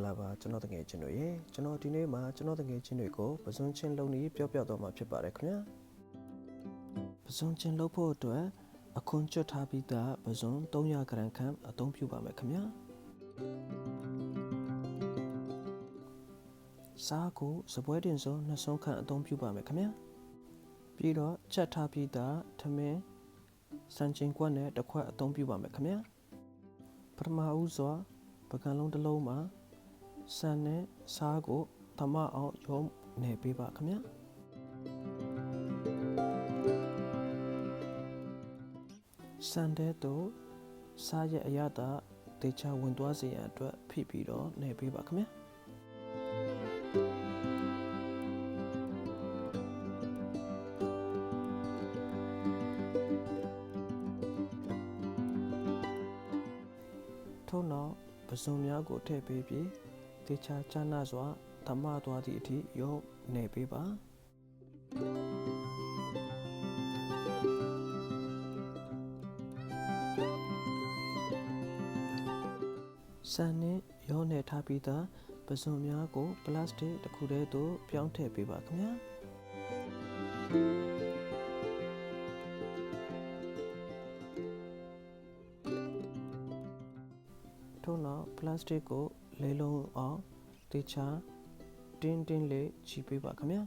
လာပါကျွန်တော်တကယ်ချင်းတို့ရေကျွန်တော်ဒီနေ့မှာကျွန်တော်တကယ်ချင်းတွေကိုပစွန်ချင်းလုံးကြီးပြောပြတော့မှာဖြစ်ပါတယ်ခင်ဗျာပစွန်ချင်းလုံးဖို့အတွက်အခွန်ကျွတ်ထားပြီးသားပစွန်300 gram ခန့်အသုံးပြုပါမယ်ခင်ဗျာစားကိုစပွဲတင်စုံ2ဆုံးခန့်အသုံးပြုပါမယ်ခင်ဗျာပြီးတော့ချက်ထားပြီးသားထမင်းစံချင်းကွက်နဲ့တစ်ခွက်အသုံးပြုပါမယ်ခင်ဗျာပထမဦးစွာပကံလုံးတစ်လုံးမှာဆန်နဲ့စားကိုသမအောင်ရုံးနေပေးပါခင်ဗျာဆန်တဲ့တို့စားရဲ့အရသာတေချာဝင်သွားစေရန်အတွက်ဖိပြီးတော့နေပေးပါခင်ဗျာထို့နောက်ပစွန်များကိုထည့်ပေးပြီးတေချာချနာစွာသမသွားသည့်အထိရုံးနေပေးပါဆန်နဲ့ရောနေထားပြီးသားပစွန်များကိုပလတ်စတစ်တစ်ခုတည်းသို့ပြောင်းထည့်ပေးပါခင်ဗျာထို့နောက်ပလတ်စတစ်ကိုလေးလုံးအောင်တေချာတင်းလေးချီပေးပါခင်ဗျာ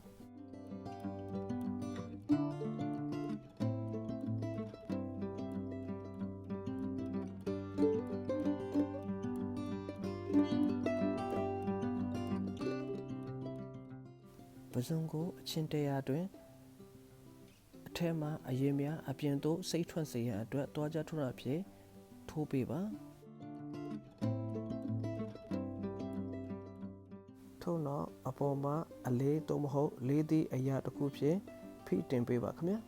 ပစွန်ကိုအချင်း100တွင်အထက်မှာအရင်များအပြင်သို့စိတ်ထွက်စေရန်အတွက်တွားကြထွန်းအဖြစ်ထိုးပေးပါထို့နောက်အပေါ်မှာအလေးသို့မဟုတ်လေးသည့်အရာတစ်ခုဖြင့်ဖိတင်ပေးပါခင်ဗျာ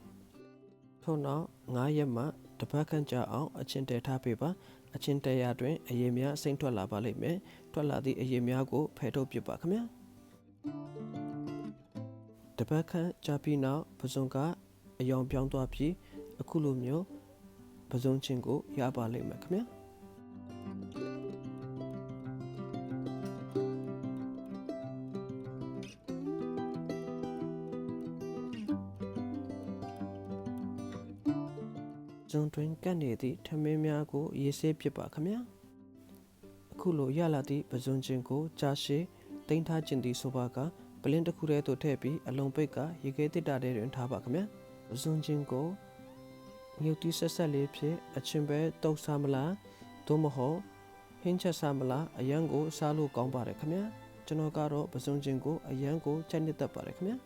ထို့နောက်9ရက်မှတစ်ပတ်ခန့်ကြာအောင်အချင်းတဲထားပေးပါအချင်း100တွင်အရေများစိမ့်ထွက်လာပါလိမ့်မယ်ထွက်လာသည့်အရေများကိုဖယ်ထုတ်ပစ်ပါခင်ဗျာတစ်ပတ်ခန့်ကြာပြီးနောက်ပစွန်ကအယောင်ပြောင်းသွားပြီးအခုလိုမျိုးပစွန်ချင်းကိုရပါလိမ့်မယ်ခင်ဗျာဇွန်တွင်ကတ်နေသည့်ထမင်းများကိုရေးဆေးပစ်ပါခင်ဗျာအခုလိုရလာသည့်ပစွန်ချင်းကိုကြာရှည်တင်ထားခြင်းသည်ဆိုပါကပလင်းတစ်ခုတည်းသို့ထည့်ပြီးအလုံးပိတ်ကရေခဲတစ်တာထဲတွင်ထားပါခင်ဗျာပစွန်ချင်းကိုမြုပ်တီးဆက်လေးဖြင့်အချင်းပဲတုပ်စားမလားသို့မဟုတ်ဟင်းချက်စားမလားအရန်ကိုစားလို့ကောင်းပါတယ်ခင်ဗျာကျွန်တော်ကတော့ပစွန်ချင်းကိုအရန်ကိုချိုက်နှစ်သက်ပါတယ်ခင်ဗျာ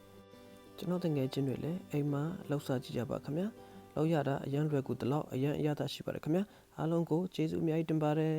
ကျွန်တော်တငယ်ချင်းတွေလည်းအိမ်မှာလှုပ်ရှားကြည့်ကြပါခင်ဗျာလောက်ရတာအရန်လွယ်ကူတလောက်အရန်အရသာရှိပါတယ်ခင်ဗျာအားလုံးကိုကျေးဇူးအများကြီးတင်ပါတယ်